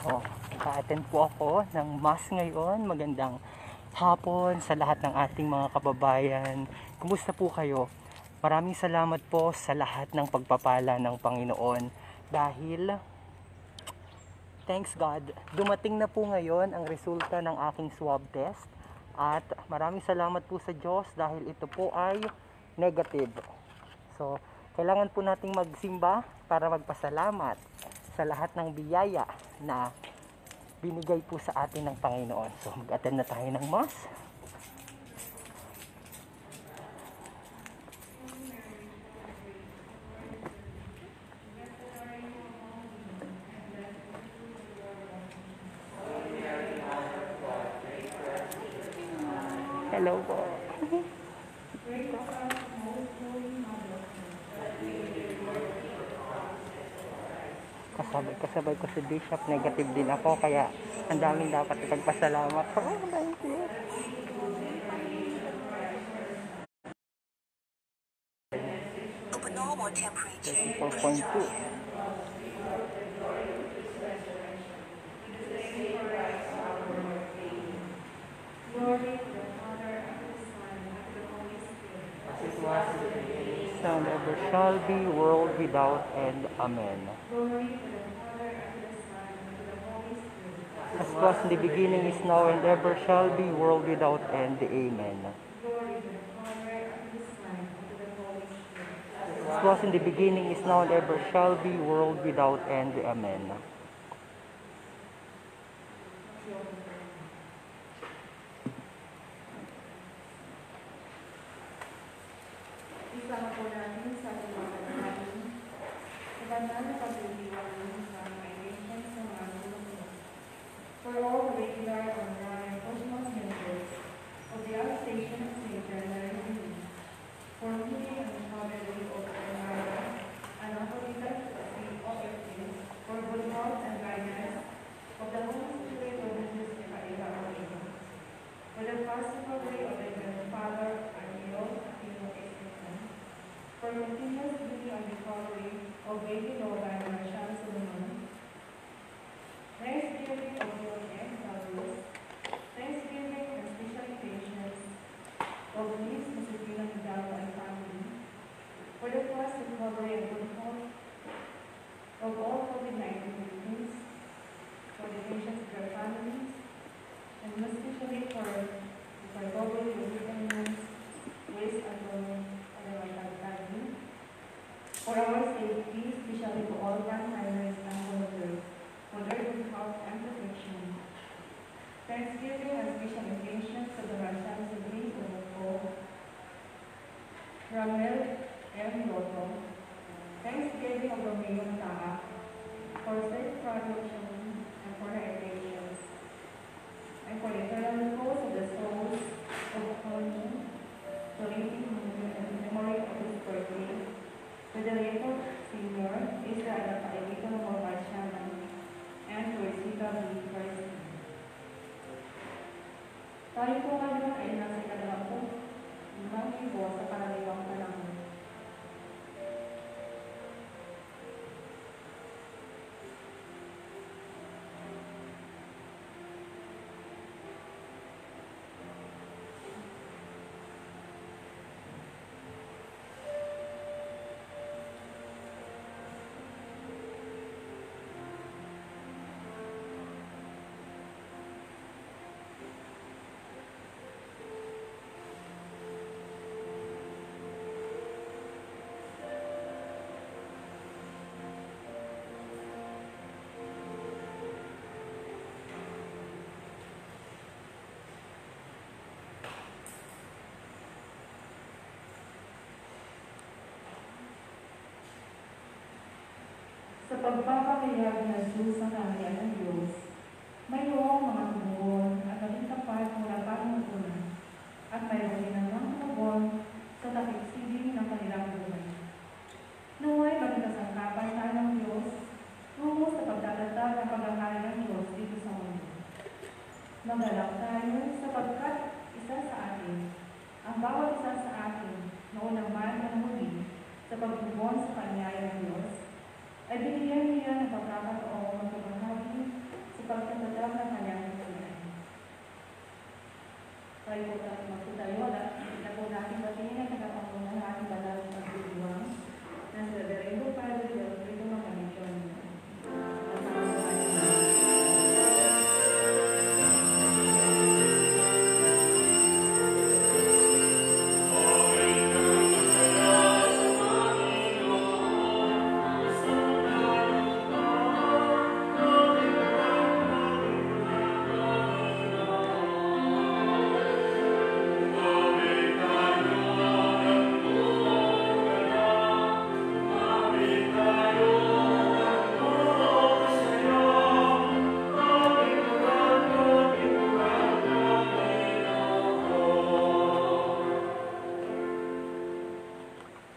Oh, naka-attend po ako ng mass ngayon. Magandang hapon sa lahat ng ating mga kababayan. Kumusta po kayo? Maraming salamat po sa lahat ng pagpapala ng Panginoon dahil thanks God, dumating na po ngayon ang resulta ng aking swab test at maraming salamat po sa Diyos dahil ito po ay negative. So, kailangan po nating magsimba para magpasalamat sa lahat ng biyaya na binigay po sa atin ng Panginoon. So, mag-attend na tayo ng mass. Hello po. Kasabay ko si Bishop, negative din ako, kaya ang daming dapat ipagpasalamat. Oh, thank you. Normal temperature. 34.2. Now never shall be world without end. Amen. As was in the beginning, is now, and ever shall be world without end. Amen. As was in the beginning, is now, and ever shall be world without end. Amen. Isama po natin sa ating mga panalangin. Magandang na pag-iiwan sa mga intentions ng mga lumusunod. For all the regular, online, cosmos members of the outstation of St. Bernard Relief, for healing and recovery of Bernardo, and Apostolic offices, for good health and guidance of the Holy Spirit of Jesus Eva Arena, for the possible way of the Father, Arneo, for continuous healing and recovery of baby Nova and Marshall Solomon, thanksgiving of your Carlos, thanksgiving and special patience of Miss Josefina Hidalgo and family, for the fast recovery and good health of all COVID-19 victims, for the patients and their families, and especially for the recovery of victims, waste and for our safety, especially for all grandparents and volunteers, for their good health and protection. Thanksgiving and special intentions to the Russian siblings of the Pope, Ramel M. Loto. Thanksgiving of Romeo Taha for safe production and for her intentions, and for the eternal repose of the souls of Tony, donating in memory of his birthday. To the late Senior, Israel Pailito Mobile Shaman, and to Rosita B. Percy. Tayo po ngayon ay nasa ikadalampung libo sa karaniwang panahon. Sa pagpapakayag na Diyos sa kaharian ng Diyos, mayroong mga tumugon at naging tapat mula panuntunan, at mayroong din ang tumugon sa takiksibing ng kanilang buhay. Naway maging kasangkapan tayo ng Diyos tungo sa pagdadatag ng paghahari ng Diyos dito sa mundo. Magalak tayo sapagkat isa sa atin, ang bawat isa sa atin, noon naman ng muli sa pagtugon sa kanyaya ng Diyos, ay binigyan niya ng pagkakataong magpapahagi sa pagtatatawag ng kanyang himpilan. Tayo po tayo magtutayo at kita po natin patingin ang tagapangunan ng ating banal na pagdidiwang ng Reverendo Padre Rodrigo Macalichon.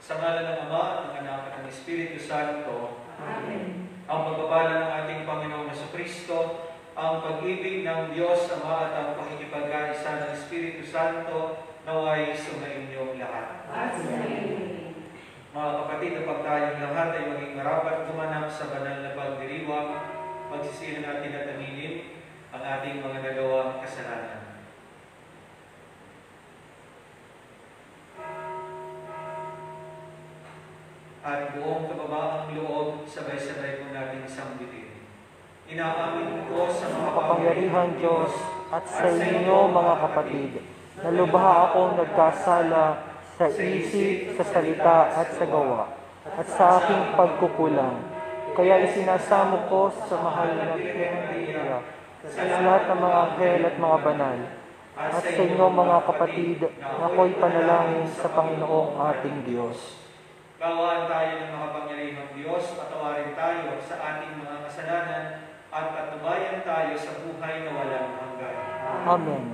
Sa ngalan ng Ama, ng Anak at ng Espiritu Santo, Amen. ang pagpapala ng ating Panginoong Jesucristo, ang pag-ibig ng Diyos Ama at ang pakikipagkaisa ng Espiritu Santo naway sumainyong lahat. At sa iyo. Mga kapatid, kapag tayong lahat ay maging marapat gumanap sa banal na pagdiriwang, magsisihan natin at aminin ang ating mga nagawang kasalanan. At buong kababaang loob, sabay-sabay po natin sambitin. Inaamin ko sa Makapangyarihan Diyos at sa inyo mga kapatid, na lubha akong nagkasala sa isip, sa salita at sa gawa, at sa aking pagkukulang. Kaya isinasamo ko sa mahal na Maria, sa lahat ng mga anghel at mga banal, at sa inyo mga kapatid, na ako'y panalangin sa Panginoong ating Diyos. Gawaan tayo ng makapangyarihang Diyos, patawarin tayo sa ating mga kasalanan, at patnubayan tayo sa buhay na walang hanggan. Amen.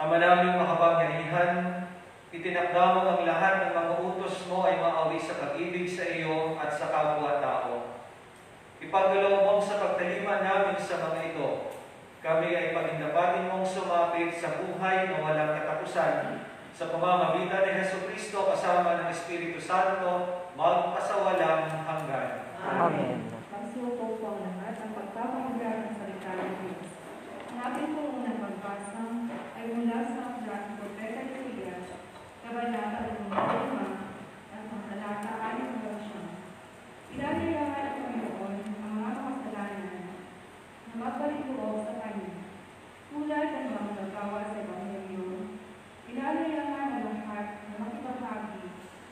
Ama naming makapangyarihan, itinakda mo ang lahat ng mga utos mo ay maawi sa pag-ibig sa iyo at sa kapwa-tao. Ipagdalaw mo sa pagtalima namin sa mga ito. Kami ay pagindapatin mong sumapit sa buhay na walang katapusan sa pamamagitan ni Jesucristo kasama ng Espiritu Santo, magpasawalang hanggan. Amen. Magsuko po ang lahat ang pagpapahayag ng salita ng Diyos. Ang ating po unang magbasa ay mula sa aklat ng Propeta Isaías, Kabanata 5, at ang talata 6. Ilalayahan ng Panginoon ang mga makasalanan na magbalik loob sa Kanya. Tulad ng mga nagagawa sa Ebanghelyo, ilalayahan ang lahat na makibahagi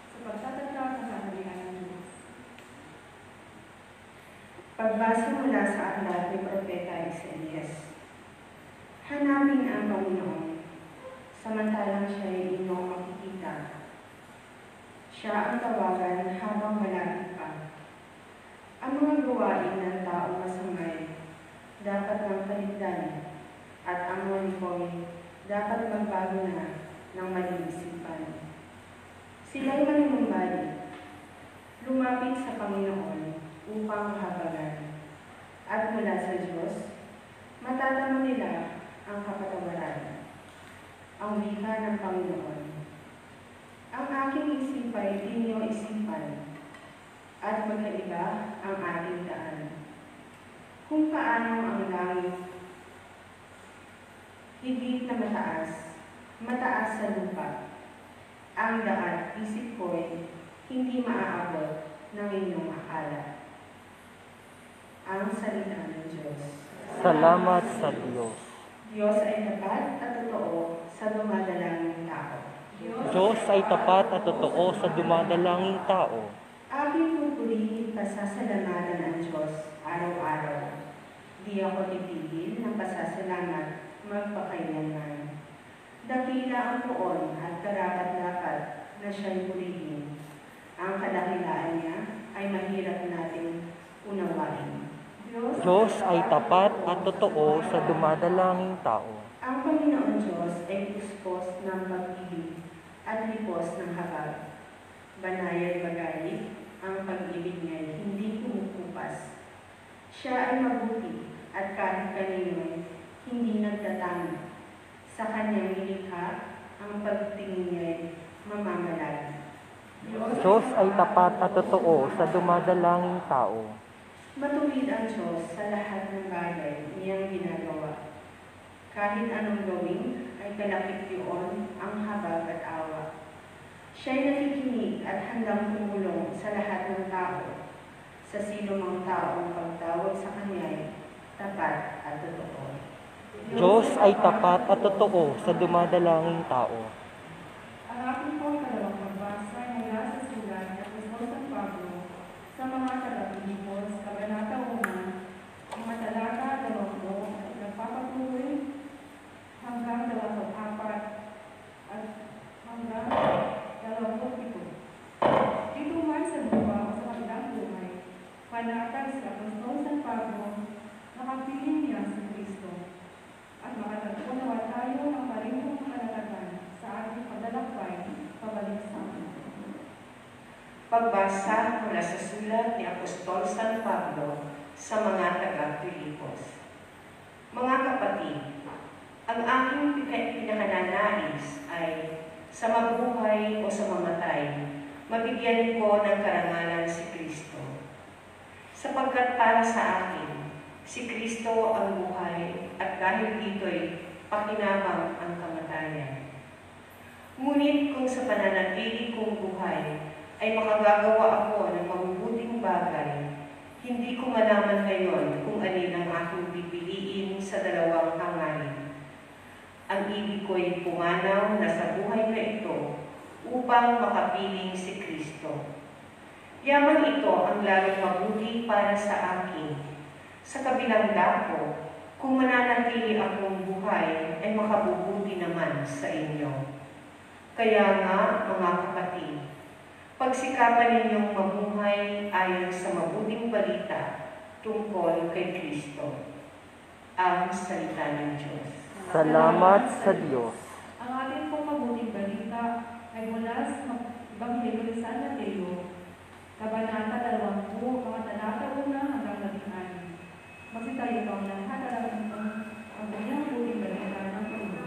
sa pagtatatag ng kaharian ng Diyos. Pagbasa mula sa aklat ni Propeta Isaías. Hanapin ang Panginoon, samantalang siya ay inyong makikita. Siya ang tawagan habang malapit pa. Ang mga gawain ng taong masamay dapat nang paligdan, at ang mga likoy dapat magbago na ng maling isipan. Sila'y maninumbalik, lumapit sa Panginoon upang habagan. At mula sa Diyos, matatamo nila ang kapatawaran. Ang wika ng Panginoon. Ang aking isipay di niyo isipan, at magkaiba ang aking daan. Kung paano ang langit higit na mataas sa lupa, ang daan isip ko'y hindi maaabot ng inyong akala. Ang salita ng Diyos. Salamat sa Diyos. Diyos ay tapat at totoo sa dumadalangin tao. Diyos ay tapat at totoo sa dumadalangin tao. Aking pupurihin pasasalamatan ang Diyos araw-araw. Di ako titigil ng pasasalamat magpakailanman. Dakila ang poon at karapat-dapat na siya'y purihin. Ang kadakilaan niya ay mahirap nating unawain. Diyos ay tapat at totoo sa dumadalangin tao. Ang Panginoon Diyos ay puspos ng pag-ibig at lipos ng habag. Banayad bagay, ang pag-ibig niya hindi kumukupas. Siya ay mabuti at kahit kanino'y hindi nagtatanggi. Sa kanyang nilikha, ang pagtingin niya'y mamamalagi. Diyos ay tapat at totoo sa dumadalangin tao. Matuwid ang Diyos sa lahat ng bagay niyang ginagawa. Kahit anong gawin ay kalapit yun ang habag at awa. Siya'y nakikinig at handang tumulong sa lahat ng tao. Sa sino mang taong pagtawag sa kanya'y tapat at totoo. Diyos ay tapat at totoo sa dumadalangin tao. Ang aking pong kalawang pagbasa ay mula sa sulat ng Apostol San Pablo sa mga taga-Pilipos, Kabanata 1, ang matalata 20 at nagpapatuloy hanggang 24 at hanggang 27. Dito man sa lupa o sa kanilang buhay, panatag si Apostol San Pablo na kapiling niya si Kristo at makatagpo nawa tayo ng parehong panatagan sa ating paglalakbay pabalik sa atin. Pagbasa mula sa sulat ni Apostol San Pablo sa mga taga-Pilipos. Mga kapatid, ang aking pinakananais ay sa mabuhay o sa mamatay, mabigyan ko ng karangalan si Kristo. Sapagkat para sa akin, si Kristo ang buhay at dahil dito'y pakinabang ang kamatayan. Ngunit kung sa pananatili kong buhay ay makagagawa ako ng mabubuting bagay, hindi ko malaman ngayon kung alin ang aking pipiliin sa dalawang hangarin. Ang ibig ko'y pumanaw na sa buhay na ito upang makapiling si Kristo. Yaman ito ang lalong mabuti para sa akin. Sa kabilang dako, kung mananatili akong buhay, ay makabubuti naman sa inyo. Kaya nga, mga kapatid, pagsikapan ninyong mabuhay ayon sa mabuting balita tungkol kay Kristo. Ang salita ng Diyos. Salamat sa Diyos. Ang ating pong mabuting balita ay mula sa Ebanghelyo ni San Mateo, Kabanata 20, mga talata 1 hanggang 16. Magsitayo po ang lahat at ang buong mabuting balita ng Panginoon.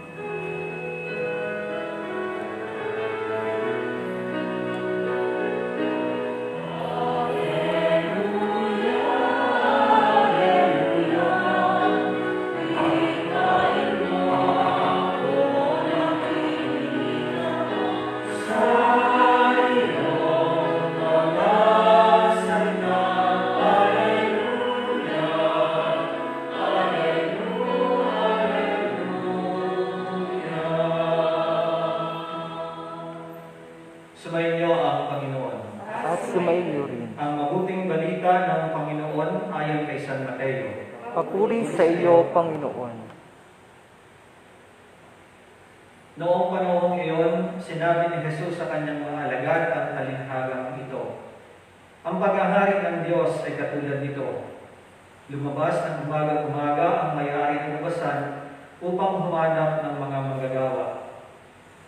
Sumainyo ang Panginoon. At sumainyo rin. Ang mabuting balita ng Panginoon ayon kay San Mateo. Papuri sa iyo, Panginoon. Noong panahong iyon, sinabi ni Jesus sa kanyang mga alagad ang talinhagang ito. Ang paghahari ng Diyos ay katulad nito. Lumabas ng umaga-umaga ang may-ari ng ubasan upang humanap ng mga manggagawa.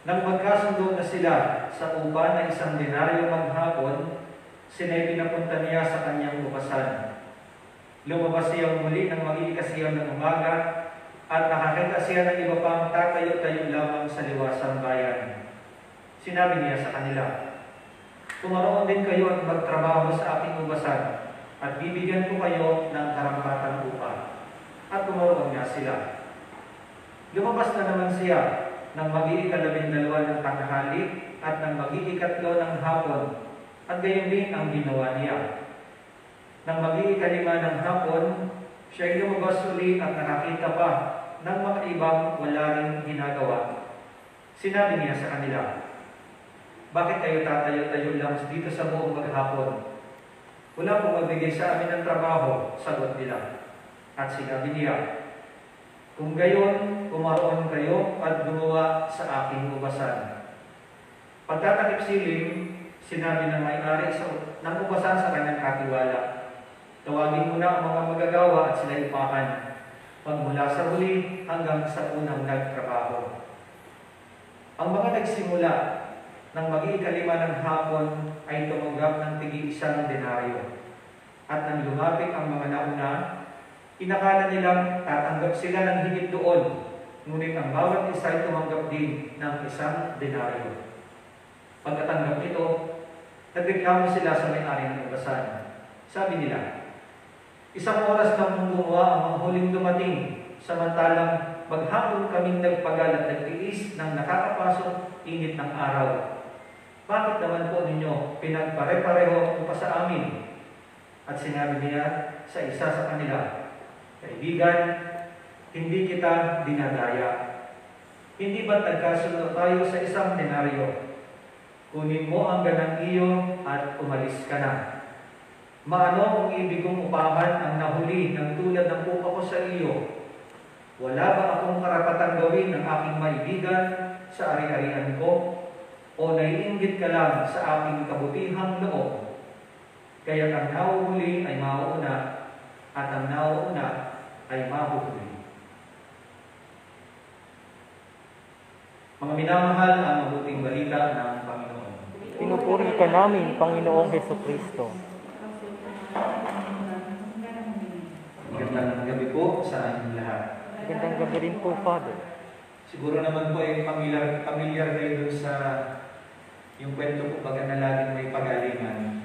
Nang magkasundo na sila sa upa na 1 denaryo maghapon, sinay pinapunta niya sa kanyang ubasan. Lumabas siya muli ng mag-iikasiyam ng umaga at nakakita siya ng iba pang tatayo-tayo lamang sa liwasang bayan. Sinabi niya sa kanila, "Pumaroon din kayo at magtrabaho sa aking ubasan at bibigyan ko kayo ng karampatang upa." At pumaroon nga sila. Lumabas na naman siya ng mag-iikalabindalawa ng tanghali at ng mag-iikatlo ng hapon, at gayon din ang ginawa niya. Nang mag-iikalima ng hapon, siya'y lumabas uli at nakakita pa ng mga ibang wala ring ginagawa. Sinabi niya sa kanila, "Bakit kayo tatayo-tayo lang dito sa buong maghapon? Wala pong magbigay sa amin ng trabaho," sagot nila. At sinabi niya, "Kung gayon, pumaroon kayo at gumawa sa aking ubasan." Pagtatakip silim, sinabi ng may-ari ng ubasan sa kanyang katiwala, "Tawagin mo na ang mga magagawa at sila ipakan, magmula sa huli hanggang sa unang nagtrabaho." Ang mga nagsimula ng mag-iikalima ng hapon ay tumanggap ng tig-1 denaryo. At nang lumapit ang mga nauna, inakala nilang tatanggap sila ng higit doon, ngunit ang bawat isa ay tumanggap din ng 1 denaryo. Pagkatanggap nito, nagreklamo sila sa may-ari ng ubasan. Sabi nila, "Isang oras nang gumawa ang mga huling dumating, samantalang maghapon kaming nagpagal at nagtiis ng nakakapasok init ng araw. Bakit naman po ninyo pinagpare-pareho ito pa sa amin?" At sinabi niya sa isa sa kanila, "Kaibigan, hindi kita dinadaya. Hindi ba nagkasundo tayo sa 1 denaryo? Kunin mo ang ganang iyo at umalis ka na. Maano kung ibig kong upahan ang nahuli ng tulad ng upa ko sa iyo? Wala ba akong karapatang gawin ng aking maibigan sa ari-arian ko? O naiinggit ka lang sa aking kabutihang loob? Kaya ang nahuhuli ay mauuna at ang nauuna ay mahuhuli." Mga minamahal, ang mabuting balita ng Panginoon. Pinupuri ka namin, Panginoong Hesukristo. Magandang gabi po sa inyong lahat. Magandang gabi rin po, Father. Siguro naman po ay familiar kayo dun sa yung kwento po baga na laging may pagalingan.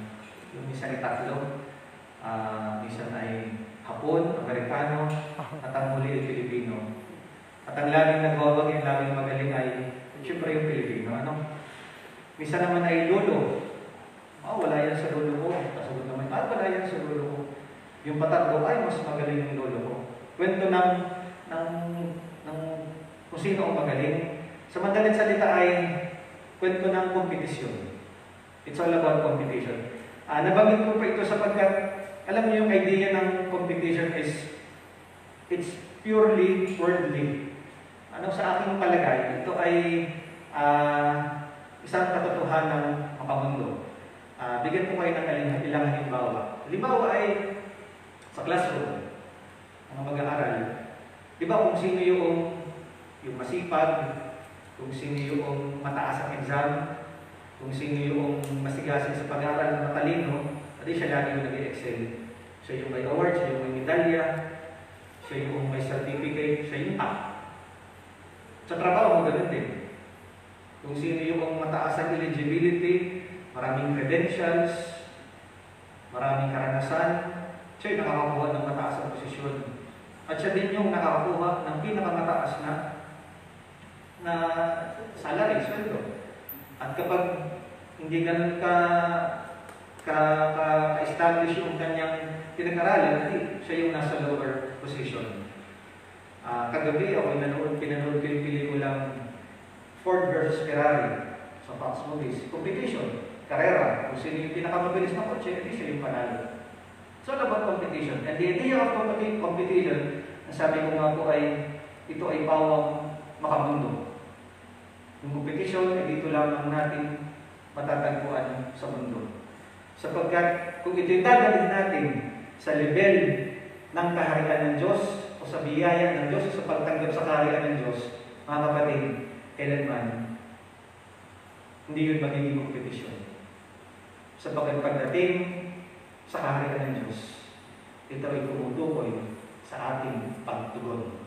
Yung minsan ay tatlo, minsan ay Hapon, Amerikano, at ang muli ay Pilipino. At ang laging nagwawag, yung laging magaling ay siyempre yung Pilipino. Minsan naman ay lolo. Wala yan sa lolo ko. Kasagot naman, wala yan sa lolo ko. Yung patatlo, ay mas magaling yung lolo ko. Kwento ng kung sino ang magaling. Sa madaling salita ay kwento ng kompetisyon. It's all about competition. Nabanggit ko pa ito sapagkat alam niyo yung idea ng competition is it's purely worldly. Sa aking palagay, ito ay isang katotohanan ng makamundo. Bigyan ko kayo ng ilang halimbawa. Halimbawa ay sa classroom, mga mag-aaral. Di ba kung sino yung masipag, kung sino yung mataas ang exam, kung sino yung masigasin sa pag-aaral ng matalino, pati siya lagi yung nag-excel. Siya yung may award, siya yung may medalya, siya yung may certificate, siya yung top. Sa trabaho, ganun din. Kung sino yung mataas ang eligibility, maraming credentials, maraming karanasan, siya yung nakakakuha ng mataas ang posisyon. At siya din yung nakakakuha ng pinakamataas na salary, sweldo. At kapag hindi ganun ka-establish yung kanyang pinag-aralan, siya yung nasa lower position. Kagabi ako pinanood ko yung pelikulang Ford versus Ferrari. So fast movies. Competition, karera. Kung sino yung pinakamabilis na kotse, hindi siya yung panalo. It's all about competition. And the idea of competition, ang sabi ko nga po ay, ito ay pawang makamundo. Yung competition ay dito lamang natin matatagpuan sa mundo. Sapagkat kung ito'y dadalhin natin sa level ng kaharian ng Diyos o sa biyaya ng Diyos o sa pagtanggap sa kaharian ng Diyos, mga kapatid, kailanman hindi yun magiging kompetisyon. Sapagkat pagdating sa kaharian ng Diyos, ito ay tumutukoy sa ating pagtugon.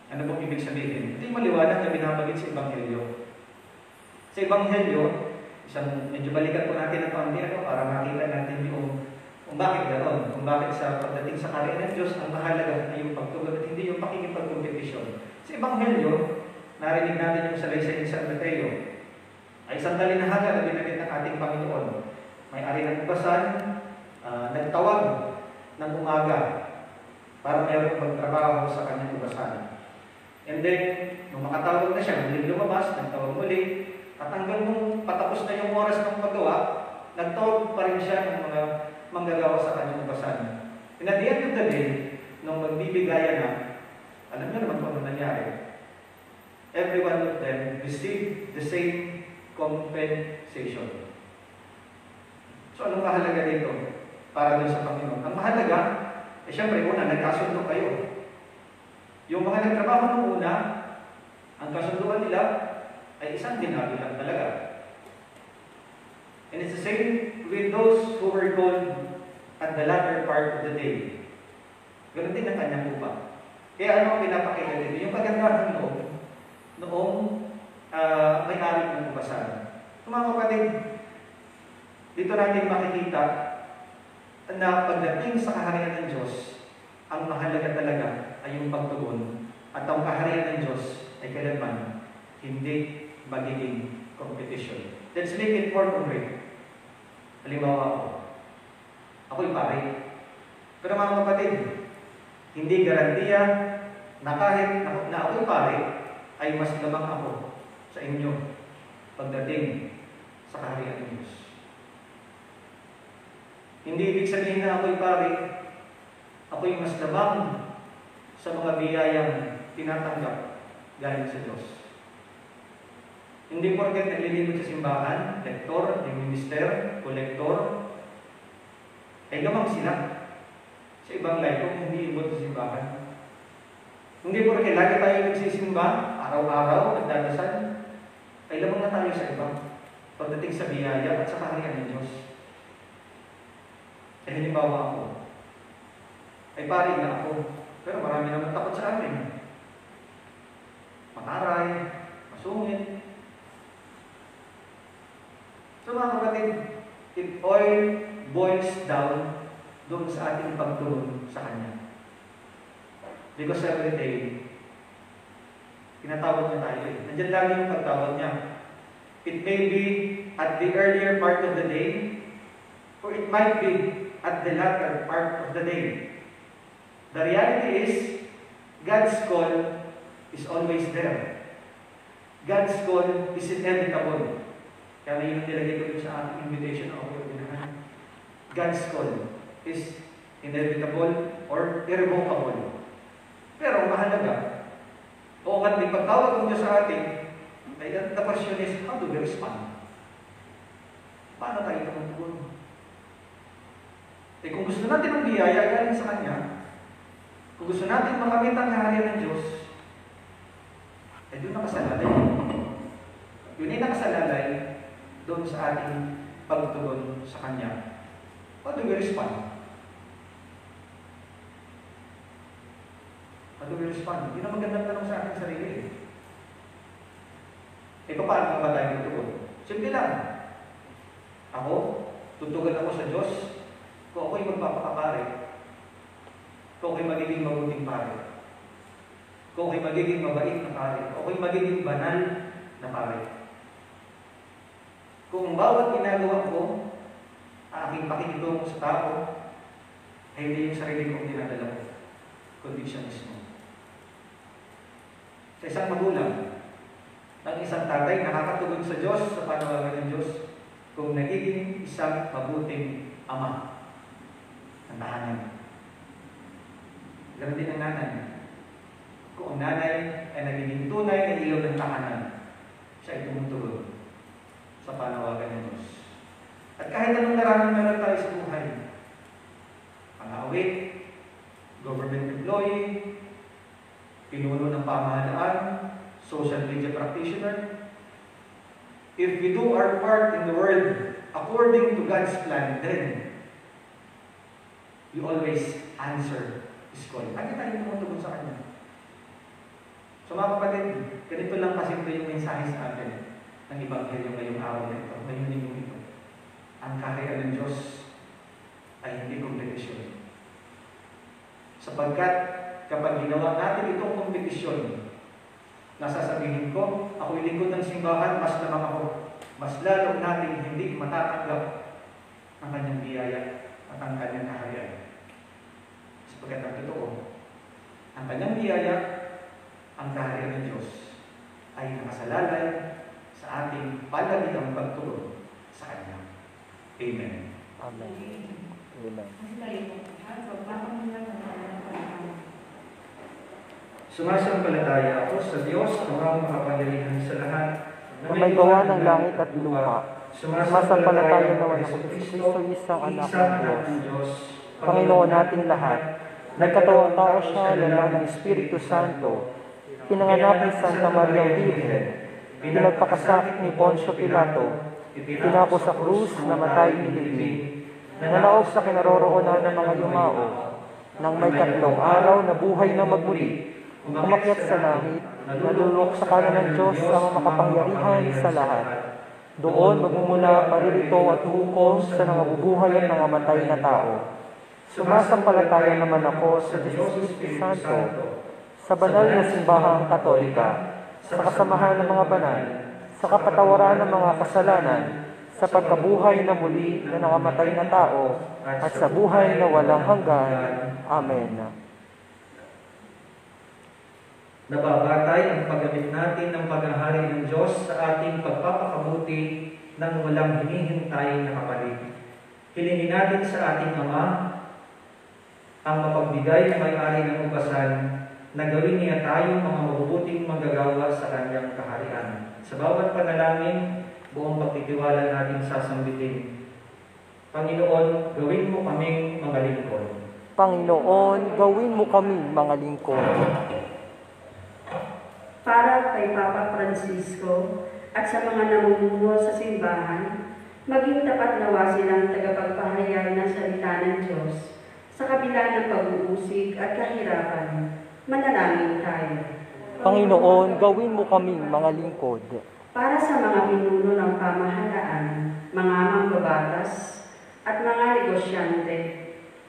Ano pong ibig sabihin? Ito yung maliwanag na binabagit sa Ebanghelyo. Sa Ebanghelyo, medyo balikan po natin ang kaunti para makita natin kung bakit ganoon, kung bakit sa pagdating sa kaharian ng Diyos, ang mahalaga ay yung pagtugon at hindi yung pakikipagkompetisyon. Sa Ebanghelyo, narinig natin yung salaysay ni San Mateo, ay isang talinahaga na binanggit ng ating Panginoon. May-ari ng ubasan, nagtawag ng umaga para mayroong magtrabaho sa kanyang ubasan. And then, nung makatawag na siya, muling lumabas, nagtawag muli, at hanggang nung patapos na yung oras ng paggawa, nagtawag pa rin siya ng mga manggagawa sa kanyang ubasan. And at the end of the day, nung magbibigayan na, alam niyo naman kung ano nangyari. Every one of them received the same compensation. So, anong mahalaga dito para dun sa Panginoon? Ang mahalaga, siyempre, una, nagkasundo kayo. Yung mga nagtrabaho ng una, ang kasunduan nila ay isang dinari lang talaga. And it's the same with those who were called at the latter part of the day. Ganun din ang kanyang upa. Kaya ano ang pinapakita dito? Yung kagandahan noong may-ari ng upasan. So, mga kapatid, dito natin makikita na pagdating sa kaharian ng Diyos, ang mahalaga talaga ay yung pagtugon. At ang kaharian ng Diyos ay kailanman hindi magiging competition. Let's make it more concrete. Halimbawa ako. Ako'y pare. Pero mga kapatid, hindi garantiya na kahit na ako'y pare, ay mas lamang ako sa inyo pagdating sa kaharian ng Diyos. Hindi ibig sabihin na ako'y pare, ako'y mas lamang sa mga biyayang tinatanggap galing sa Diyos. Hindi porket naglilingkod sa simbahan, lektor, minister, kolektor, ay gamang sila sa ibang life kung hindi ibot sa simbahan. Hindi porket lagi tayo nagsisimba, araw-araw, nagdadasal, ay lamang na tayo sa iba pagdating sa biyaya at sa kaharian ng Diyos. Eh, halimbawa ako, ay pari na ako, pero marami naman takot sa amin. Mataray, masungit. So mga kapatid, it all boils down doon sa ating pagtugon sa Kanya. Because every day, tinatawag niya tayo. Nandiyan lagi yung pagtawag niya. It may be at the earlier part of the day, or it might be at the latter part of the day. The reality is, God's call is always there. God's call is inevitable. Kaya may yung nilagay ko sa ating invitation na ako binahan. God's call is inevitable or irrevocable. Pero mahalaga, o kat may pagtawag ng Diyos sa atin, ay the question is, how do we respond? Paano tayo tumutugon? Eh kung gusto natin ang biyaya galing sa Kanya, kung gusto natin makamit ang kaharian ng Diyos, eh doon nakasalalay. Yun ay nakasalalay doon sa ating pagtugon sa Kanya. How do we respond? How do we respond? Yun ang magandang tanong sa ating sarili. Eh, paano ba tayo tutugon? Simple lang. Ako, tutugon ako sa Diyos kung ako'y magpapakapare. Kung ako'y magiging mabuting pare. Kung ako'y magiging mabait na pare. Kung ako'y magiging banal na pare. Kung bawat ginagawa ko, aking pakikitungo sa tao, ay hindi yung sarili kong dinadala ko, kundi siya mismo. Sa isang magulang, ng isang tatay nakakatugon sa Diyos, sa panawagan ng Diyos, kung nagiging isang mabuting ama ng tahanan. Ganun din ang nanay. Kung ang nanay ay nagiging tunay na ilaw ng tahanan, siya ay tumutugon sa panawagan ng Diyos. At kahit anong nararamdaman tayo sa buhay, pang-awit, government employee, pinuno ng pamahalaan, social media practitioner, if we do our part in the world according to God's plan, then we always answer His call. Lagi tayong tumutugon sa Kanya. So mga kapatid, ganito lang kasimple yung mensahe sa atin ng Ebanghelyo ngayong araw na ito, ngayong linggo ito. Ang kaharian ng Diyos ay hindi kompetisyon. Sapagkat kapag ginawa natin itong kompetisyon, nasasabihin ko, ako'y lingkod ng simbahan, mas lamang ako. Mas lalo natin hindi matatanggap ang kanyang biyaya at ang kanyang kaharian. Sapagkat ang totoo, ang kanyang biyaya, ang kaharian ng Diyos, ay nakasalalay sa ating palagigang pagtugon sa Kanya. Amen. Amen. Amen. Sumasampalataya ako sa Diyos, ang makapangyarihan sa lahat, Na may gawa ng langit at lupa. Sumasampalataya naman ako sa Kristo, isang anak ng Diyos. Panginoon natin lahat, nagkatawang tao siya, lala ng Espiritu Santo, pinanganak ni Santa Maria Virgen, pinagpakasakit ni Poncio Pilato, pinako sa krus, namatay nilibing, nanaog sa kinaroroonan ng mga yumao, nang may 3 araw na buhay na magmuli, umakyat sa langit, nalulok sa kanan ng Diyos ang makapangyarihan sa lahat. Doon magmumula paririto at hukom sa nangabubuhay at nangamatay na tao. Sumasampalataya naman ako sa Espiritu Santo, sa banal na simbahang Katolika, sa kasamahan ng mga banal, sa kapatawaran ng mga kasalanan, sa pagkabuhay na muli na nangamatay na tao, at sa buhay na walang hanggan. Amen. Nababatay ang paggamit natin ng paghahari ng Diyos sa ating pagpapakabuti ng walang hinihintay na kapalit. Hilingin natin sa ating Ama ang mapagbigay na may-ari ng ugasan na gawin niya tayong mga mabubuting manggagawa sa Kanyang kaharian. Sa bawat panalangin, buong pagtitiwala natin sasambitin. Panginoon, gawin mo kaming mga lingkod. Panginoon, gawin mo kami mga lingkod. Para kay Papa Francisco at sa mga namumuno sa simbahan, maging tapat nawa silang tagapagpahayag ng salita ng Diyos sa kabila ng pag-uusig at kahirapan. Manalangin tayo. Panginoon, gawin mo kaming mga lingkod. Para sa mga pinuno ng pamahalaan, mga mambabatas at mga negosyante,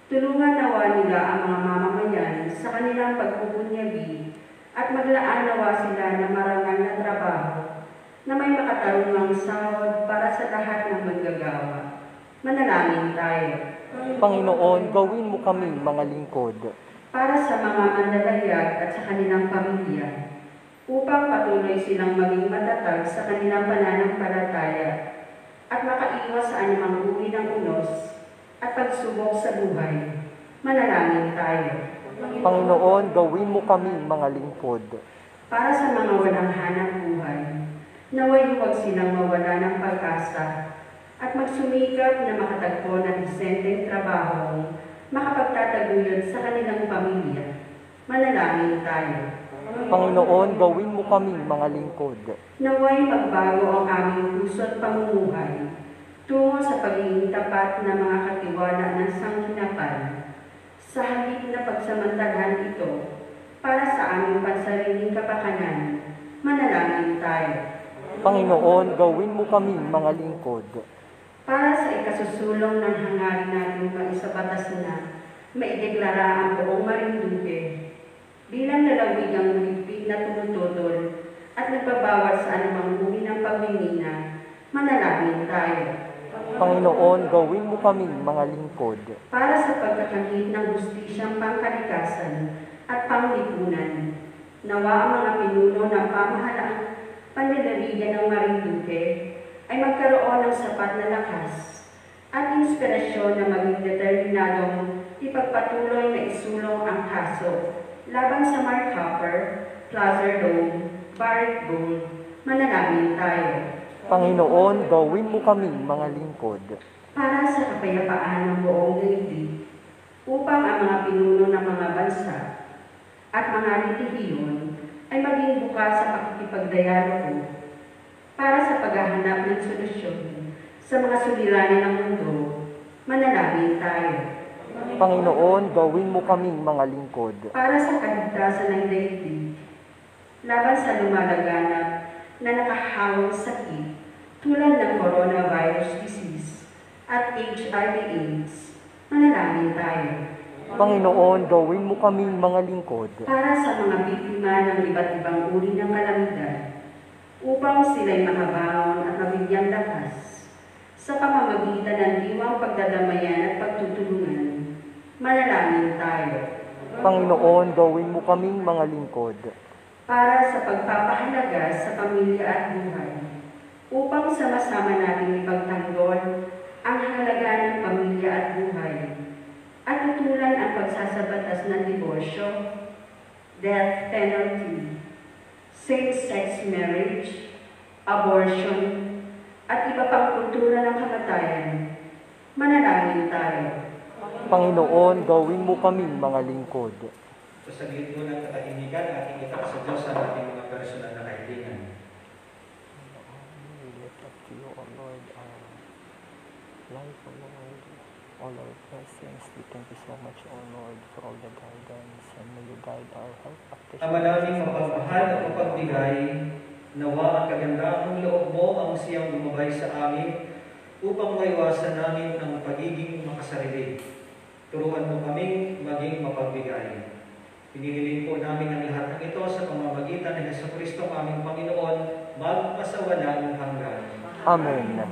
tulungan nawa nila ang mga mamamayan sa kanilang pagpupunyagi at maglaan nawa sila ng marangal na trabaho na may makatarungang sahod para sa lahat ng manggagawa. Manalangin tayo. Panginoon, gawin mo kaming mga lingkod. Para sa mga manlalayag at sa kanilang pamilya, upang patuloy silang maging matatag sa kanilang pananampalataya at makaiwas sa anumang uri ng unos at pagsubok sa buhay. Manalangin tayo. Panginoon, gawin mo kaming mga lingkod. Para sa mga walang hanap buhay, naway huwag silang mawala ng pag-asa at magsumikap na makatagpo ng disenteng trabaho, makapagtataguyod sa kanilang pamilya. Manalangin tayo. Panginoon, gawin mo kaming mga lingkod. Naway magbago ang aming puso't pamumuhay tungo sa pagiging tapat na mga katiwala ng sangkinapal, sa halip na pagsamantalahan ito para sa aming pansariling kapakanan. Manalangin tayo. Panginoon, gawin mo kaming mga lingkod. Para sa ikasusulong ng hangarin natin pag-isabatas na maideklara ang buong Marinduque bilang lalawigang mahigpit na tumututol at nagbabawal sa anumang uri ng pagmimina. Manalangin tayo. Panginoon, gawin mo kaming mga lingkod. Para sa pagkakangit ng hustisyang pangkalikasan at panglipunan, nawa ang mga pinuno ng pamahalaan panlalawigan ng Marinduque ay magkaroon ng sapat na lakas at inspirasyon na maging determinadong ipagpatuloy na isulong ang kaso laban sa Mark Hopper, Plaza Dome, Barrick Gold. Manalangin tayo. Panginoon, gawin mo kaming mga lingkod Para sa kapayapaan ng buong daigdig, upang ang mga pinuno ng mga bansa at mga relihiyon ay maging bukas sa pakikipagdialogo para sa paghahanap ng solusyon sa mga suliranin ng mundo. Manalangin tayo. Panginoon, gawin mo kaming mga lingkod Para sa kaligtasan ng daigdig, laban sa lumalaganap na nakahawang sakit tulad ng coronavirus disease at HIV/AIDS, manalangin tayo. Panginoon, gawin mo kaming mga lingkod Para sa mga biktima ng iba't ibang uri ng kalamidad, upang sila'y makabangon at mabigyang lakas sa pamamagitan ng diwang pagdadamayan at pagtutulungan, manalangin tayo. Panginoon, gawin mo kaming mga lingkod Para sa pagpapahalaga sa pamilya at buhay, upang sama-sama nating ipagtanggol ang halaga ng pamilya at buhay, at tutulan ang pagsasabatas ng diborsyo, death penalty, same-sex marriage, abortion, at iba pang kultura ng kamatayan. Manalangin tayo. Panginoon, gawin mo kaming mga lingkod Sa saglit po ng katahimikan, ating itak sa Diyos ang ating mga personal na kaibigan. We lift up to you, O Lord, our life, O Lord, all our blessings. We thank you so much, O Lord, for all the guidance, and may you guide our health practitioners. Ama naming mapagmahal at mapagbigay, nawa ang kagandahang loob mo ang siyang lumabay sa amin upang maiwasan namin ang pagiging makasarili. Turuan mo kaming maging mapagbigay. Pinihiling po namin ang lahat ng ito sa pamamagitan ng Jesucristo aming Panginoon, magpasawalang hanggan. Amen.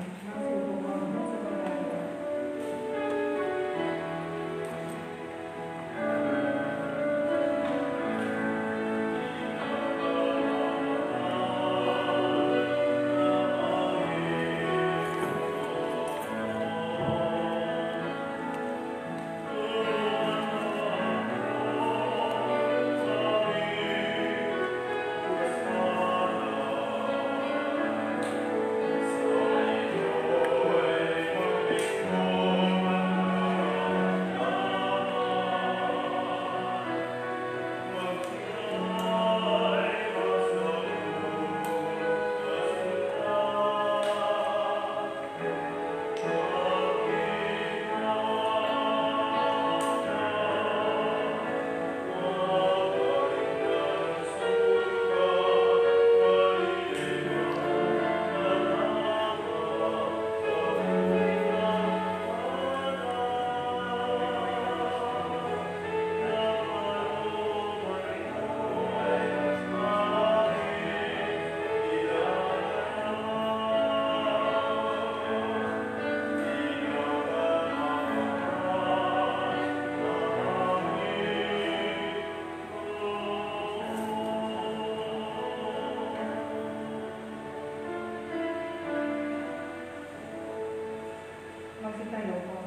Magsitayo po.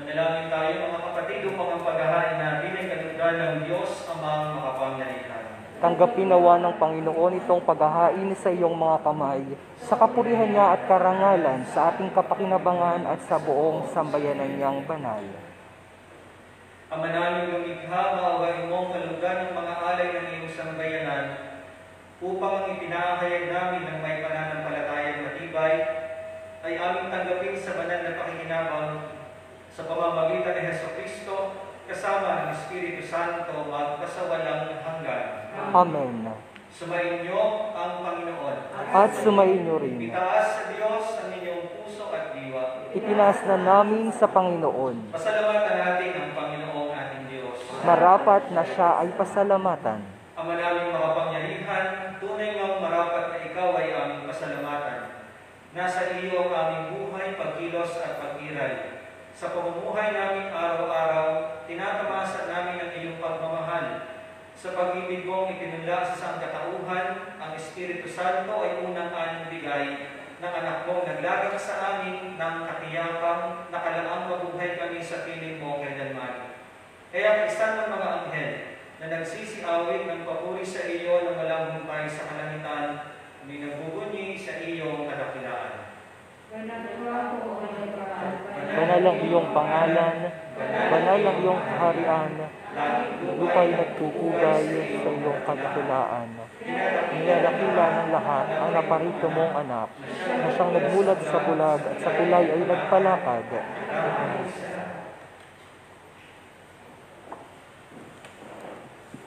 Manalangin tayo mga kapatid upang ang paghahain natin ay katunggan ng Diyos amang makapangyarihan. Tanggapin nawa ng Panginoon itong paghahain sa iyong mga kamay, sa kapurihan niya at karangalan, sa ating kapakinabangan at sa buong sambayanan niyang banal. Ama namin lumikha, maawain mong kalugdan ng mga alay ng iyong sambayanan, upang ang ipinahayag namin ng may pananampalatayang matibay ay aming tanggapin sa banal na pakikinabang sa pamamagitan ni Jesucristo kasama ng Espiritu Santo magpasawalang hanggan. Amen. Sumainyo ang Panginoon. At sumainyo rin. Itaas sa Diyos ang inyong puso at diwa. Itinaas na namin sa Panginoon. Pasalamatan natin ang Panginoong ating Diyos. Marapat na siya ay pasalamatan. Ama naming makapangyarihan, tunay ngang marapat na ikaw ay aming pasalamatan. Nasa iyo ang aming buhay, pagkilos at pag-iral. Sa pamumuhay namin araw-araw, tinatamasa namin ang iyong pagmamahal. Sa pag-ibig mong itinula sa sangkatauhan, ang Espiritu Santo ay unang anong bigay ng anak mong naglagak sa amin ng katiyakang nakalaang mabuhay kami sa piling mo kailanman. Kaya kaisan ng mga anghel na nagsisiawit ng papuri sa iyo na walang humpay sa kalangitan, may nagbubunyi sa iyong kadakilaan. Banal ang iyong pangalan, banal ang iyong kaharian, lupa'y nagpupugay sa iyong kadakilaan. Niyadakila ng lahat ang naparito mong anak, na siyang nagmulat sa bulag at sa kulay ay nagpalakad.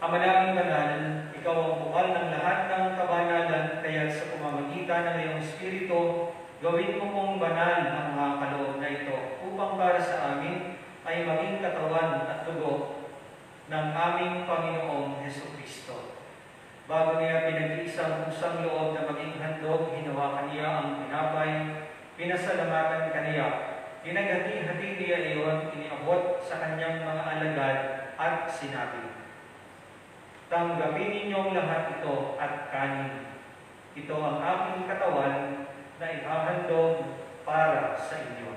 Amalangin banal, ikaw ang bukal ng lahat ng kabanalan, kaya sa pamamagitan ng iyong Espiritu, gawin mo pong banal ang mga kaloob na ito, upang para sa amin ay maging katawan at dugo ng aming Panginoong Hesukristo. Bago niya pinag-iisang pusang loob na maging handog, hinawakan niya ang tinapay, pinasalamatan kaniya, ginagati-hati niya iyon, iniabot sa kanyang mga alagad at sinabi, "Tanggapin ninyong lahat ito at kanin. Ito ang aking katawan na ihahandog para sa inyo."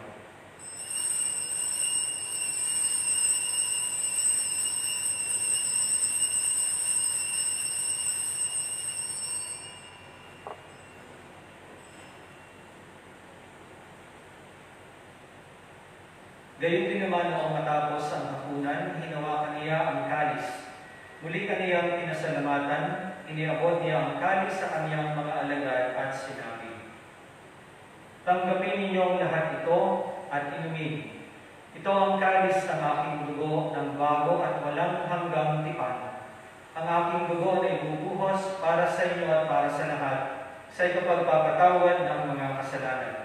Gayon din naman noong matapos ang hapunan, hinawakan niya ang kalis. Muli kaniyang pinasalamatan, iniabot niya ang kalis sa kanyang mga alagad at sinabi, "Tanggapin ninyong lahat ito at inumin. Ito ang kalis ng aking dugo ng bago at walang hanggang tipan. Ang aking dugo na ibubuhos para sa inyo at para sa lahat sa ikapagpapatawad ng mga kasalanan.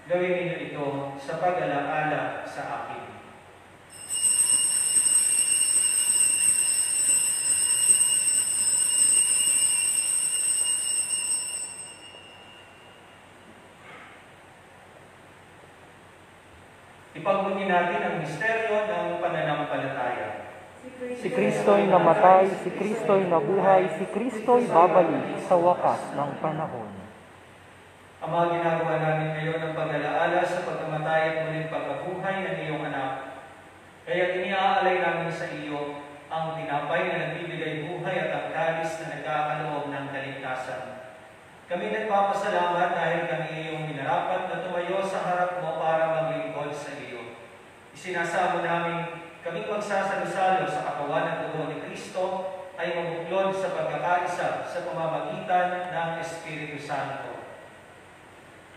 Gawin ninyo ito sa pag-alaala sa akin." Ipagbunyi natin ang misteryo ng pananampalataya. Si Kristo'y namatay, si Kristo'y nabuhay, si Kristo'y babalik sa wakas ng panahon. Ama, ginagawa namin ngayon ang pag-alaala sa pagkamatay at muling pagkabuhay ng iyong anak. Kaya iniaalay namin sa iyo ang tinapay na nagbibigay buhay at ang kalis na nagkakaloob ng kaligtasan. Kami nagpapasalamat dahil kami iyong minarapat na tumayo sa harap mo para maglingkod sa iyo. Isinasamo namin kaming magsasalo-salo sa katawan at dugo ni Kristo ay mabuklod sa pagkakaisa sa pamamagitan ng Espiritu Santo.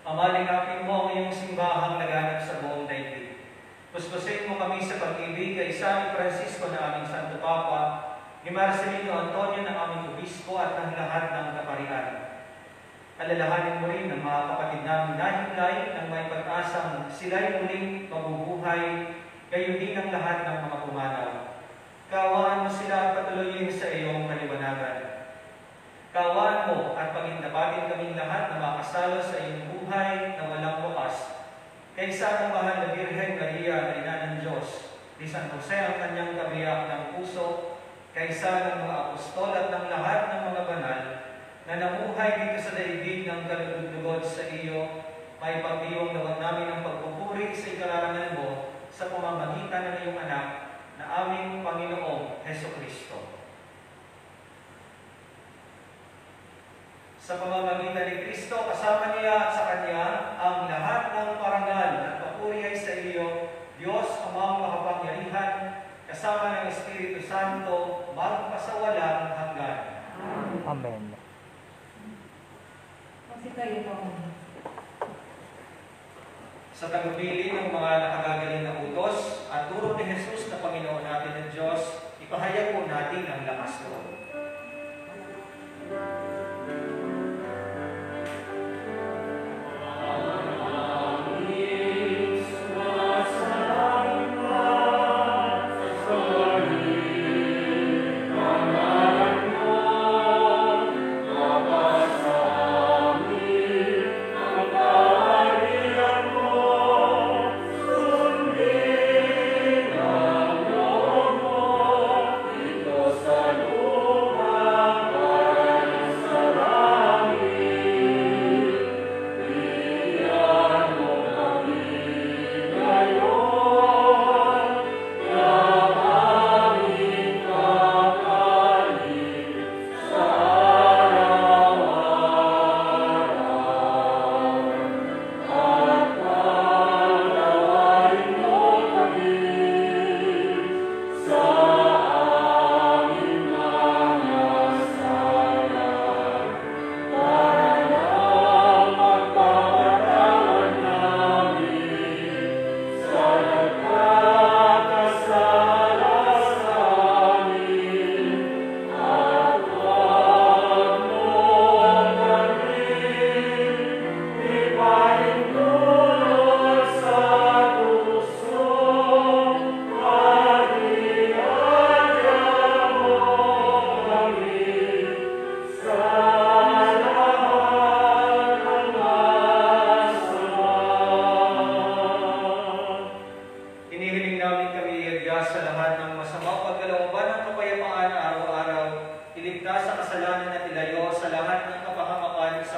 Ama, lingapin mo ang iyong simbahang laganap sa buong daigdig. Puspusin mo kami sa pag-ibig kay San Francisco na aming Santo Papa, ni Marcelino Antonio na aming Obispo at ng lahat ng kaparian. Alalahanin mo rin ang mga kapatid namin nahimlay ng may pag-asang sila'y muling mabubuhay, gayon din ang lahat ng mga pumanaw. Kaawaan mo sila at patuloyin sa iyong kaliwanagan. Kaawaan mo at pagindapatin kaming lahat na makasalo sa iyong buhay na walang wakas. Kaysa ng mahal na Birhen Maria na Ina ng Diyos, ni San Jose ang kanyang kabiyak ng puso, kaysa ng mga apostol at ng lahat ng mga banal na namuhay dito sa daigdig ng kalugod-lugod sa iyo, may pagdiwang naman namin ang pagpupuri sa ikalarangan mo sa pamamagitan ng iyong anak na aming Panginoong Hesukristo. Sa pamamagitan ni Kristo, kasama niya at sa Kanya, ang lahat ng parangal at papuri ay sa iyo, Diyos Amang makapangyarihan, kasama ng Espiritu Santo, magpasawalang hanggan. Amen. Magsitayo po. Sa tagumpili ng mga nakagagaling na utos at turo ni Jesus na Panginoon natin ng Diyos, ipahayag po natin ang lakas loob. Salud.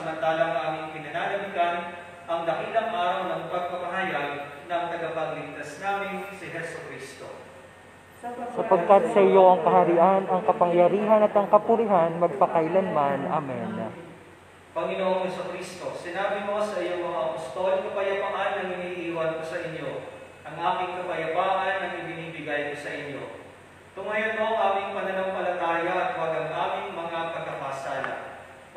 samantalang aming pinananabikan ang dakilang araw ng pagpapahayag ng tagapagligtas namin si Heso Kristo. Sapagkat sa iyo ang kaharian, ang kapangyarihan at ang kapurihan magpakailanman. Amen. Panginoong Heso Kristo, sinabi mo sa iyong mga apostol, kapayapaan ang iniiwan ko sa inyo. Ang aking kapayapaan ang ibinibigay ko sa inyo. Tungayan mo ang aming pananampalataya at huwag ang aming mga pagkakasala.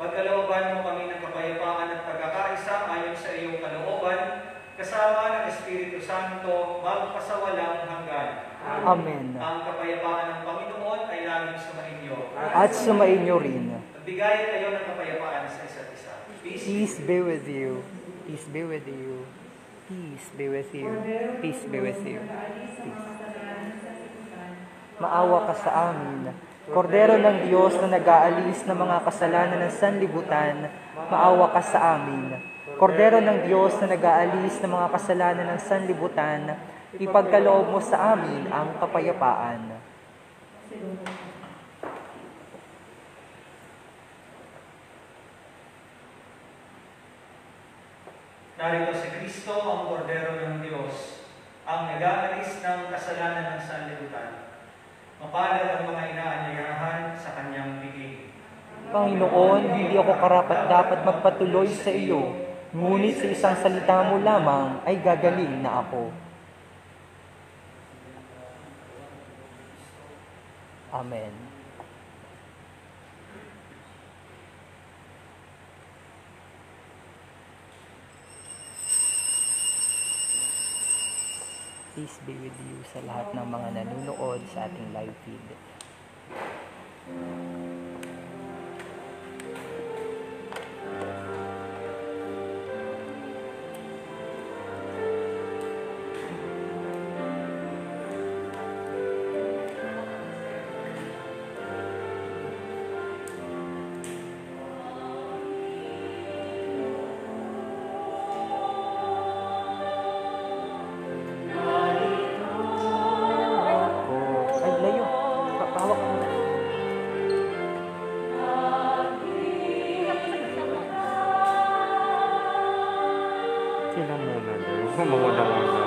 Pagkalooban mo kami ng kapayapaan at pagkakaisa ayon sa iyong kalooban, kasama ng Espiritu Santo, magpasawalang hanggan. Amen. Ang kapayapaan ng Panginoon ay laging sumainyo. At sumainyo rin. Magbigay kayo ng kapayapaan sa isa't isa. Peace be with you. Peace be with you. Peace be with you. Peace be with you. Peace. Maawa ka sa amin. Kordero ng Diyos na nag-aalis ng mga kasalanan ng sanlibutan, maawa ka sa amin. Kordero ng Diyos na nag-aalis ng mga kasalanan ng sanlibutan, ipagkaloob mo sa amin ang kapayapaan. Narito si Kristo, ang Kordero ng Diyos, ang nag-aalis ng kasalanan ng sanlibutan. Mapalad ang mga inaanyayahan sa kanyang biging. Panginoon, hindi ako karapat-dapat magpatuloy sa iyo, ngunit sa isang salita mo lamang ay gagaling na ako. Amen. Peace be with you sa lahat ng mga nanonood sa ating live feed. Ay, layo. Pahawak ka muna. Sila muna daw. Mamuna muna.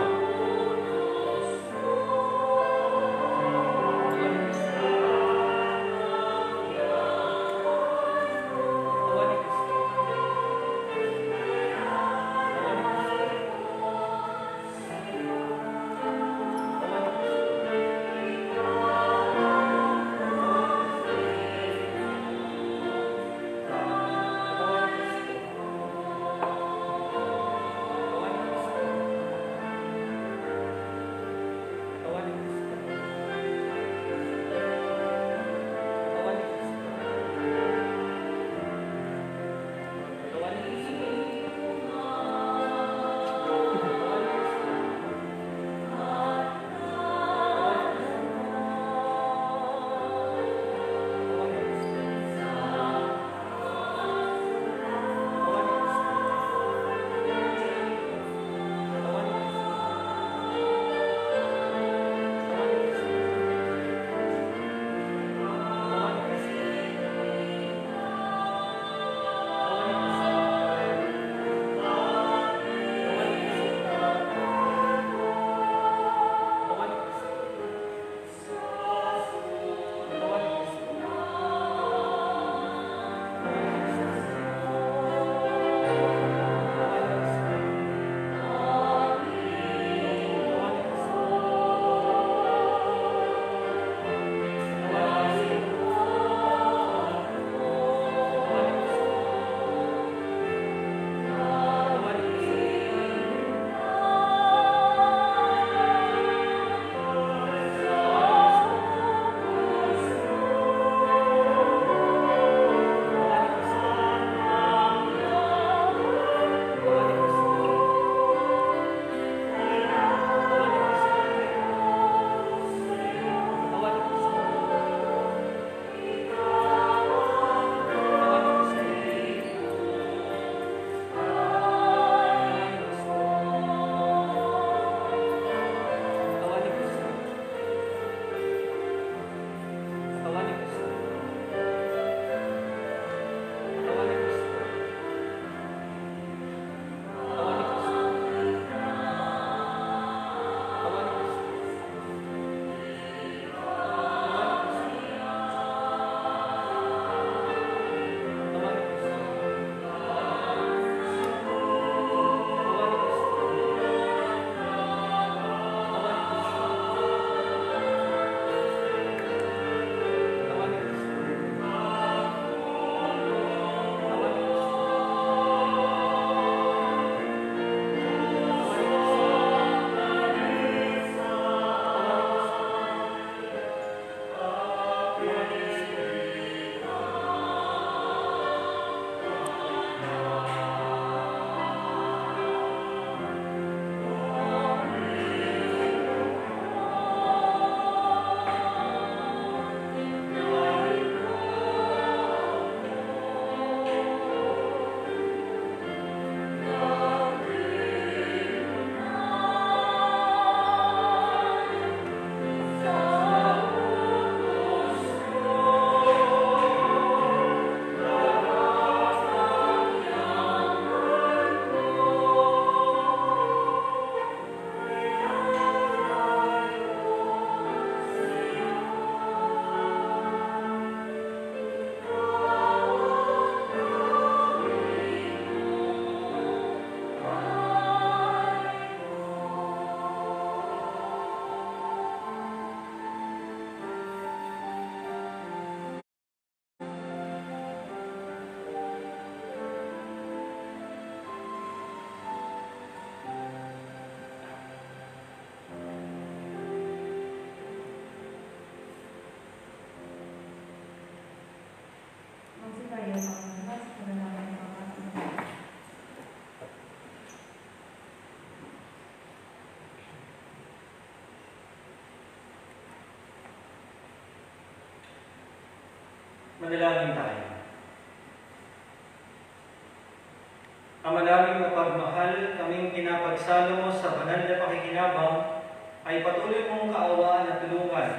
iyo pangalaman sa panalangin ng mga Panginoon. Manalangin tayo. Ama naming mapagmahal, kaming pinapagsalo mo sa banal na pakikinabang, ay patuloy mong kaawaan at tulungan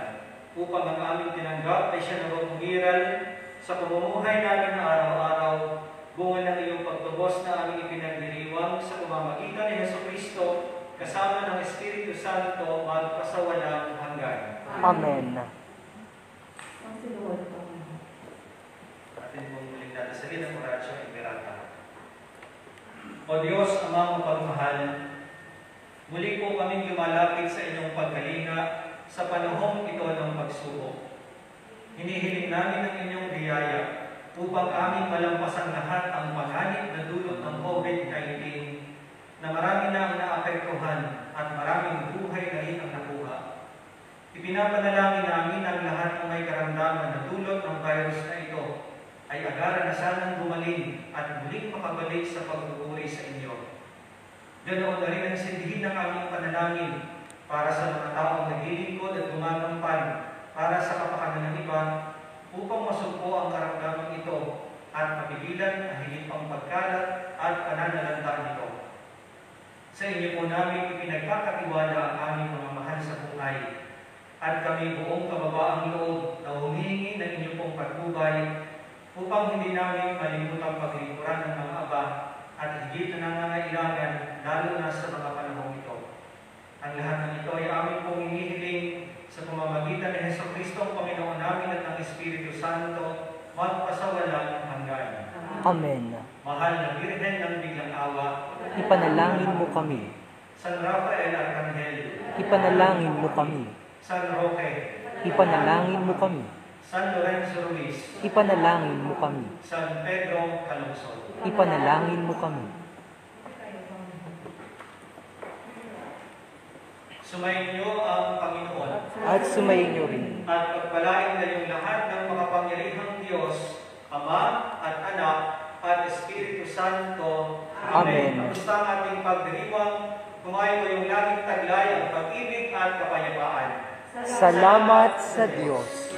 upang ang aming tinanggap ay siya na umiral sa pamumuhay namin na araw-araw, bunga ng iyong pagtubos na aming ipinagdiriwang sa pamamagitan ni Jesucristo kasama ng Espiritu Santo magpasawalang hanggan. Amen. Ang sinuwal po. Atin mong muling dadasalin ang Oratio Imperata. O Diyos, Amang mapagmahal, muli po kaming lumalapit sa inyong pagkalinga sa panahong ito ng pagsubok. Hinihiling namin ang inyong biyaya upang aming malampasan lahat ang panganib na dulot ng COVID-19 na marami na ang naapektuhan at maraming buhay na rin ang nakuha. Ipinapanalangin namin ang lahat ng may karamdaman na dulot ng virus na ito ay agaran na sanang gumaling at muling makabalik sa pagpupuri sa inyo. Ganoon na rin ang sindihin ng aming panalangin para sa mga taong naglilingkod at gumagampan para sa kapakanan ng iba upang masugpo ang karamdaman ito at mapigilan ang higit pang pagkalat at pananalanta nito. Sa inyo po namin ipinagkakatiwala ang aming mga mahal sa buhay at kami buong kababaang loob na humihingi ng inyong pong patnubay upang hindi namin malimutang paglingkuran ng mga aba at higit na nangangailangan lalo na sa mga panahong ito. Ang lahat ng ito ay aming pong hinihiling sa pamamagitan ni Jesucristo ang Panginoon namin at ng Espiritu Santo magpasawalang hanggan. Amen. Mahal na Birhen ng Biglang Awa, Ipanalangin mo kami. San Rafael Arcangel, Ipanalangin mo kami. San Roque, Ipanalangin mo kami. San Lorenzo Ruiz, Ipanalangin mo kami. San Pedro Calungsod. Ipanalangin mo kami. Sumayin niyo ang Panginoon At sumayin niyo rin. at pagpalain kayong lahat ng makapangyarihang Diyos, Ama at Anak at Espiritu Santo. Amen. Kamusta ang ating pagdiriwang? Kumain kayong laging taglay ang pag-ibig at kapayapaan. Salamat sa Diyos.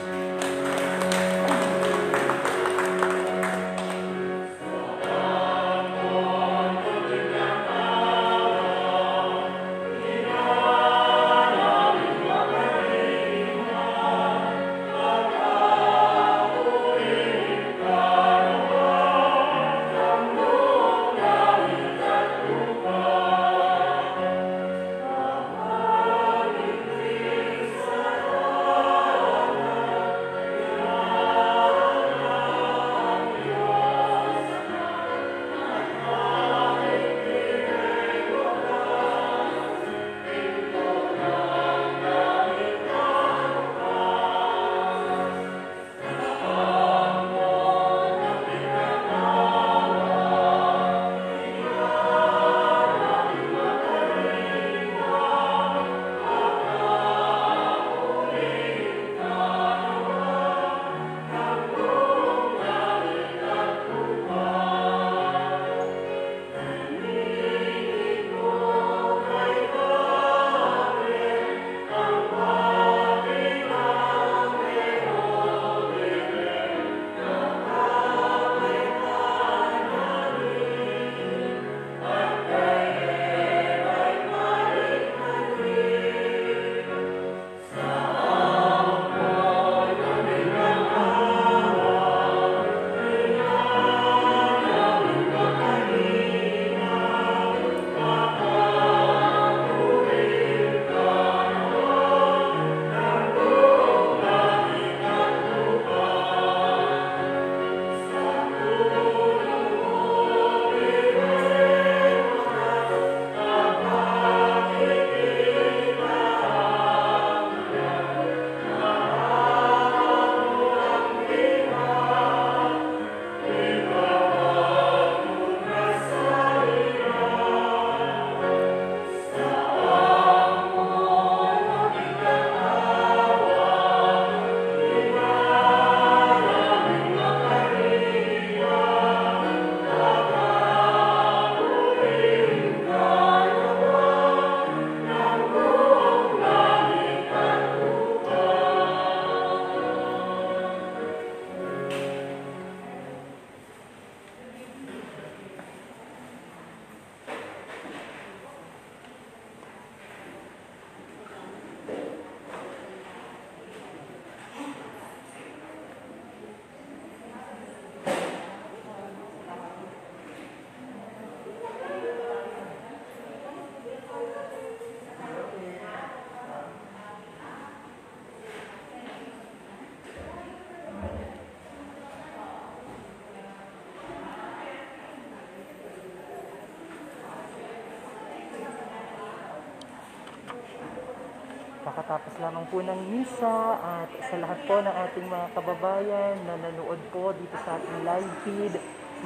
kakatapos lamang po ng misa at sa lahat po ng ating mga kababayan na nanood po dito sa ating live feed,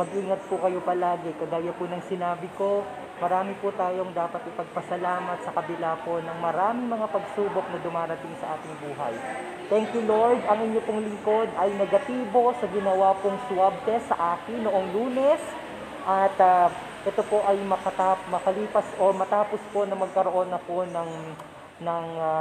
mag-ingat po kayo palagi. Kagaya po ng sinabi ko, marami po tayong dapat ipagpasalamat sa kabila po ng maraming mga pagsubok na dumarating sa ating buhay. Thank you Lord, ang inyo pong lingkod ay negatibo sa ginawa pong swab test sa akin noong Lunes. At ito po ay makalipas o matapos po na magkaroon na po ng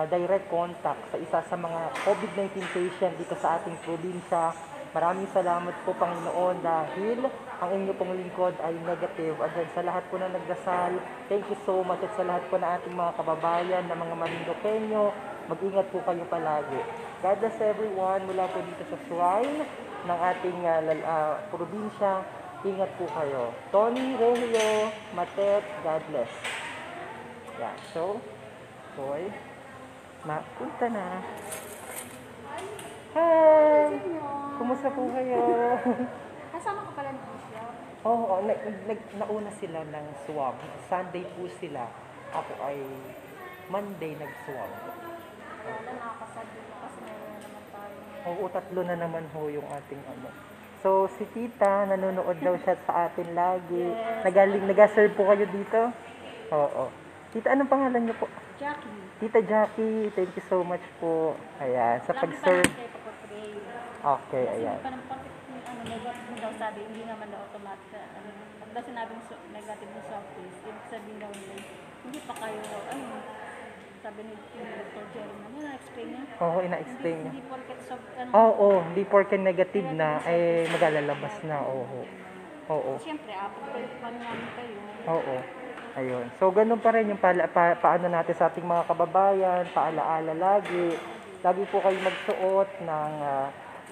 direct contact sa isa sa mga COVID-19 patient dito sa ating probinsya. Maraming salamat po Panginoon dahil ang inyo pong lingkod ay negative. At sa lahat po na nagdasal, thank you so much. At sa lahat po na ating mga kababayan, na mga Marinduqueño, mag-ingat po kayo palagi. God bless everyone mula po dito sa shrine ng ating probinsya. Ingat po kayo. Tony, Regio, Matet, God bless. Yeah, so, boy, mapunta na. Hi! Kumusta po kayo? Kasama ka pala ng siya. Oo, nauna sila ng swab. Sunday po sila. Ako ay Monday nag-swab. Wala nakakasabi mo kasi meron naman tayo. Oo, 3 na naman ho yung ating ano. So, si Tita, nanonood daw siya sa atin lagi. Yes. Nag-serve po kayo dito? Oo. Tita, anong pangalan niyo po? Jackie. Tita Jackie, thank you so much po. Ayan, sa pag-serve. Lagi pa lang kayo pagpapray. Okay, Kasi ayan. pa ng negative mo daw sabi, hindi naman daw automatic. Pag daw sinabing negative na swab test, ibig sabihin daw nila, hindi pa kayo, sabi ni Dr. Jerry na-explain niya. Oo, ina-explain niya. Hindi porket swab, Oo, hindi porke negative na, magalalabas na. Oo. Siyempre, pa namin kayo. Oo. Ayun. So, ganun pa rin yung paano natin sa ating mga kababayan, paalaala lagi. Lagi po kayo magsuot ng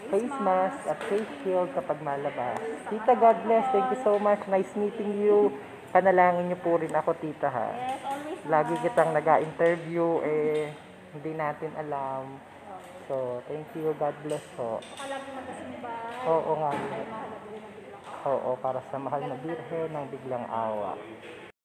face mask at face shield kapag malabas. Tita, God bless. Thank you so much. Nice meeting you. Panalangin niyo po rin ako, Tita, ha. Yes, always Lagi kitang nag-interview, hindi natin alam. So, thank you. God bless po. Palagi magkasimba. Oo nga. Ay mahalaga rin ang biglang Oo, para sa mahal na Birhen ng biglang awa.